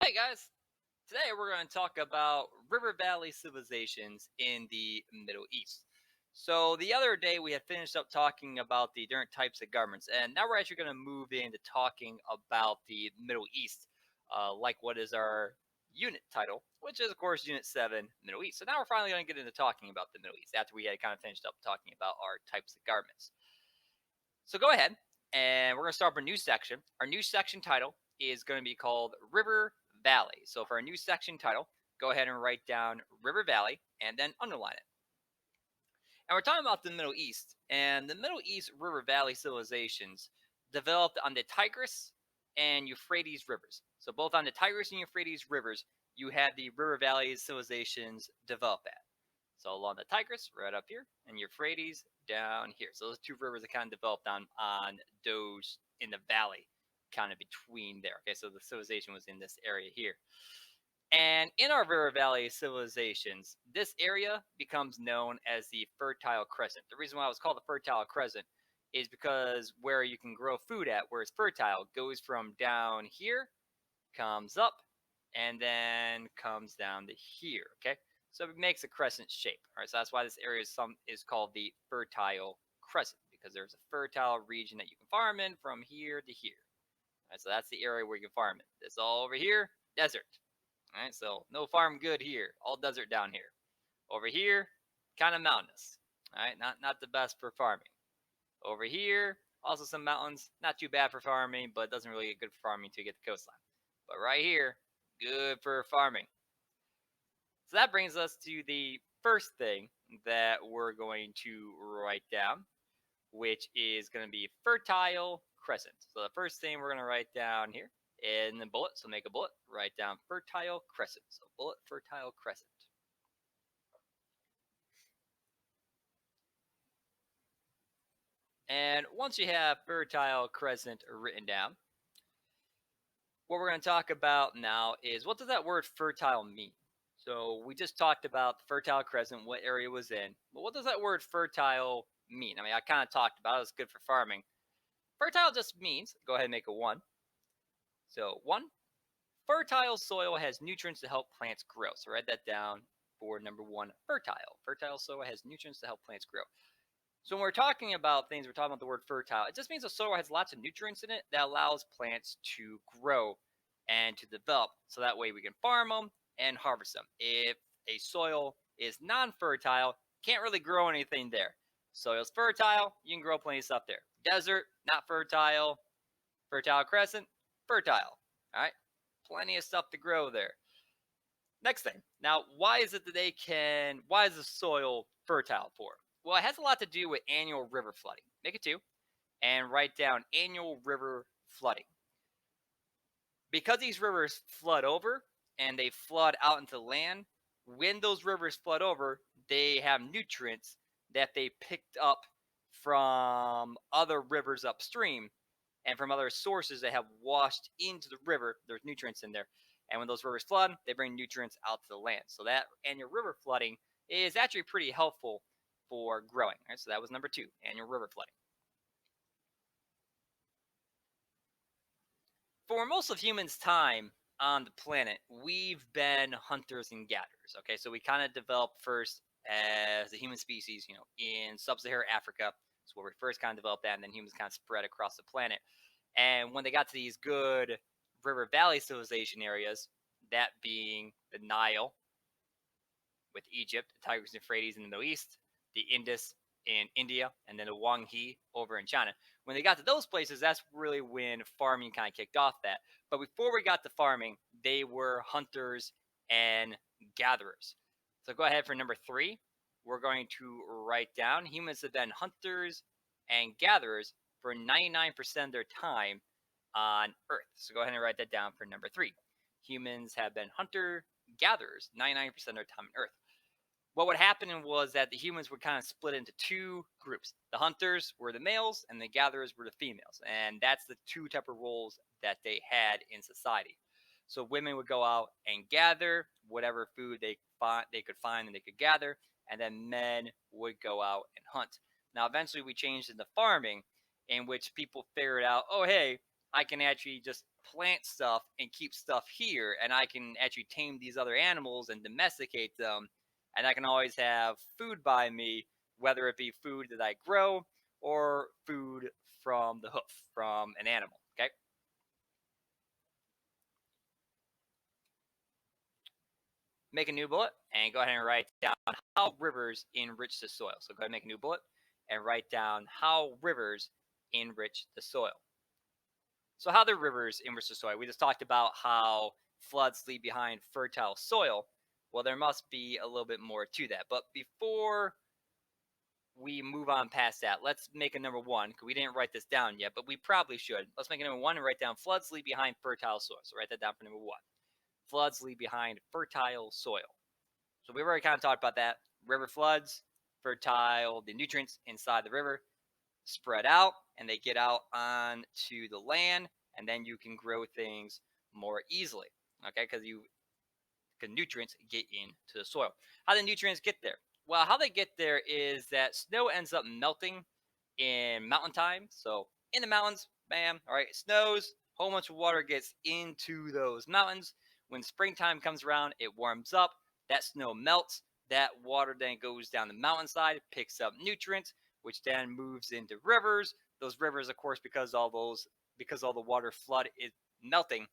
Hey guys, today we're going to talk about river valley civilizations in the Middle East. So, the other day we had finished up talking about the different types of governments, and now we're actually going to move into talking about the Middle East, like what is our unit title, which is, of course, Unit 7 Middle East. So, now we're finally going to get into talking about the Middle East after we had kind of finished up talking about our types of governments. So, go ahead, and we're going to start with a new section. Our new section title is going to be called River Valley. So for our new section title, go ahead and write down River Valley and then underline it. And we're talking about the Middle East, and the Middle East River Valley civilizations developed on the Tigris and Euphrates rivers. So both on the Tigris and Euphrates rivers, you had the River Valley civilizations develop at. So along the Tigris, right up here, and Euphrates down here. So those two rivers that kind of developed on those in the valley, kind of between there. Okay, so the civilization was in this area here. And in our River Valley civilizations, this area becomes known as the Fertile Crescent. The reason why it was called the Fertile Crescent is because where you can grow food at, where it's fertile, goes from down here, comes up, and then comes down to here. Okay, so it makes a crescent shape. All right, so that's why this area is called the Fertile Crescent, because there's a fertile region that you can farm in from here to here. All right, so that's the area where you can farm it. This all over here, desert. All right, so no farm good here. All desert down here. Over here, kind of mountainous. All right, not the best for farming. Over here, also some mountains. Not too bad for farming, but doesn't really get good for farming until you get the coastline. But right here, good for farming. So that brings us to the first thing that we're going to write down, which is going to be Fertile Crescent. So the first thing we're going to write down here in the bullet, so make a bullet, write down Fertile Crescent. So bullet, Fertile Crescent. And once you have Fertile Crescent written down, what we're going to talk about now is what does that word fertile mean? So we just talked about the Fertile Crescent, what area it was in. But what does that word fertile mean? I mean, I kind of talked about it. It's good for farming. Fertile just means, go ahead and make a 1. So 1, fertile soil has nutrients to help plants grow. So write that down for number 1, fertile. Fertile soil has nutrients to help plants grow. So when we're talking about things, we're talking about the word fertile. It just means the soil has lots of nutrients in it that allows plants to grow and to develop. So that way we can farm them and harvest them. If a soil is non-fertile, can't really grow anything there. Soil's fertile, you can grow plenty of stuff there. Desert, not fertile. Fertile Crescent, fertile. All right, plenty of stuff to grow there. Next thing. Now, why is it that why is the soil fertile for? Well, it has a lot to do with annual river flooding. Make it 2 and write down annual river flooding. Because these rivers flood over and they flood out into land, when those rivers flood over, they have nutrients that they picked up from other rivers upstream and from other sources that have washed into the river. There's nutrients in there. And when those rivers flood, they bring nutrients out to the land. So that annual river flooding is actually pretty helpful for growing. Right? So that was number 2, annual river flooding. For most of humans' time on the planet, we've been hunters and gatherers. Okay, so we kind of developed first as a human species, in sub-Saharan Africa. That's where we first kind of developed that, and then humans kind of spread across the planet. And when they got to these good river valley civilization areas, that being the Nile with Egypt, the Tigris and Euphrates in the Middle East, the Indus in India, and then the Wang He over in China. When they got to those places, that's really when farming kind of kicked off that. But before we got to farming, they were hunters and gatherers. So go ahead for number 3. We're going to write down humans have been hunters and gatherers for 99% of their time on Earth. So go ahead and write that down for number 3. Humans have been hunter gatherers 99% of their time on Earth. What would happen was that the humans would kind of split into 2 groups. The hunters were the males and the gatherers were the females. And that's the 2 type of roles that they had in society. So women would go out and gather whatever food they could find and they could gather, and then men would go out and hunt. Now eventually we changed into farming, in which people figured out, oh hey, I can actually just plant stuff and keep stuff here, and I can actually tame these other animals and domesticate them, and I can always have food by me, whether it be food that I grow or food from the hoof from an animal. Okay. Make a new bullet and go ahead and write down how rivers enrich the soil. So go ahead and make a new bullet and write down how rivers enrich the soil. So how the rivers enrich the soil? We just talked about how floods leave behind fertile soil. Well, there must be a little bit more to that. But before we move on past that, let's make a number one, because we didn't write this down yet, but we probably should. Let's make a number one and write down floods leave behind fertile soil. So write that down for number one. Floods leave behind fertile soil. So we've already kind of talked about that. River floods, fertile, the nutrients inside the river spread out and they get out onto the land, and then you can grow things more easily. Okay, because nutrients get into the soil. How the nutrients get there? Well, how they get there is that snow ends up melting in mountain time. So in the mountains, bam, all right, it snows, a whole bunch of water gets into those mountains. When springtime comes around, it warms up, that snow melts, that water then goes down the mountainside, picks up nutrients, which then moves into rivers. Those rivers, of course, because all the water flood is melting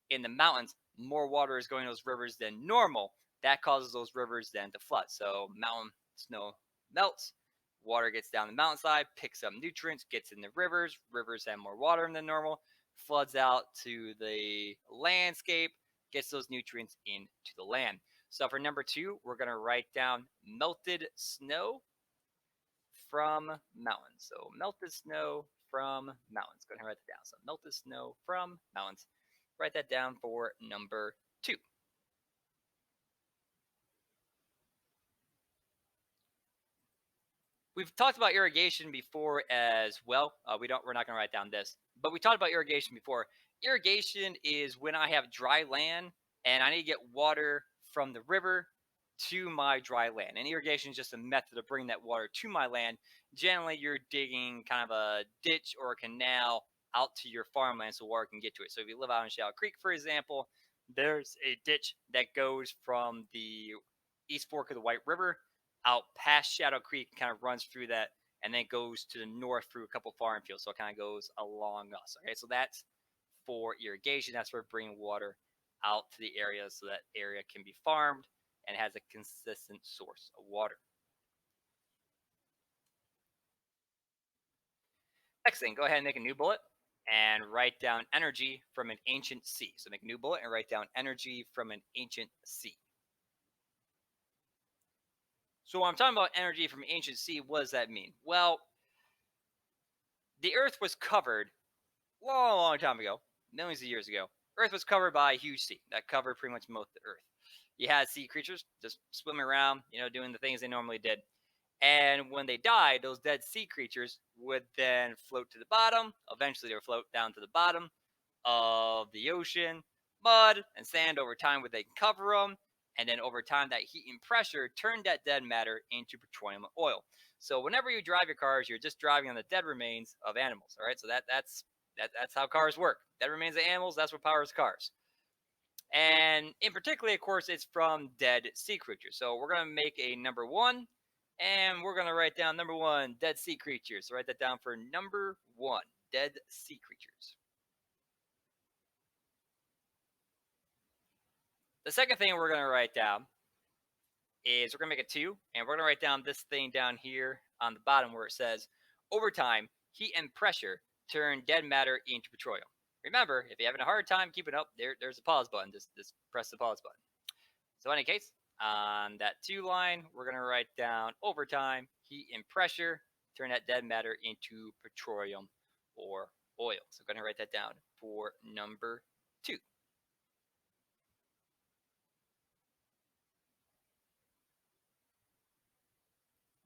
in the mountains, more water is going to those rivers than normal. That causes those rivers then to flood. So mountain snow melts, water gets down the mountainside, picks up nutrients, gets in the rivers. Rivers have more water than normal, floods out to the landscape, gets those nutrients into the land. So for number two, we're going to write down melted snow from mountains. So melted snow from mountains. Go ahead and write that down. So melted snow from mountains. Write that down for number two. We've talked about irrigation before as well. We're not going to write down this, but we talked about irrigation before. Irrigation is when I have dry land and I need to get water from the river to my dry land. And irrigation is just a method of bringing that water to my land. Generally, you're digging kind of a ditch or a canal out to your farmland so water can get to it. So if you live out in Shallow Creek, for example, there's a ditch that goes from the East Fork of the White River out past Shadow Creek, kind of runs through that, and then goes to the north through a couple farm fields. So it kind of goes along us. Okay, so that's for irrigation. That's for bringing water out to the area so that area can be farmed and has a consistent source of water. Next thing, go ahead and make a new bullet and write down energy from an ancient sea. So make a new bullet and write down energy from an ancient sea. So when I'm talking about energy from ancient sea, what does that mean? Well, the Earth was covered long, long time ago, millions of years ago. Earth was covered by a huge sea that covered pretty much most of the Earth. You had sea creatures just swimming around, doing the things they normally did. And when they died, those dead sea creatures would then float to the bottom. Eventually, they would float down to the bottom of the ocean. Mud and sand over time would they cover them. And then over time, that heat and pressure turned that dead matter into petroleum oil. So whenever you drive your cars, you're just driving on the dead remains of animals. All right, so that's how cars work. Dead remains of animals. That's what powers cars. And in particular, of course, it's from dead sea creatures. So we're going to make a number one, and we're going to write down number one, dead sea creatures. So write that down for number one, dead sea creatures. The second thing we're going to write down is we're going to make a two, and we're going to write down this thing down here on the bottom where it says, over time, heat and pressure turn dead matter into petroleum. Remember, if you're having a hard time keeping up, there's a pause button. Just press the pause button. So in any case, on that two line, we're going to write down over time, heat and pressure turn that dead matter into petroleum or oil. So I'm going to write that down for number two.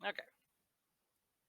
Okay.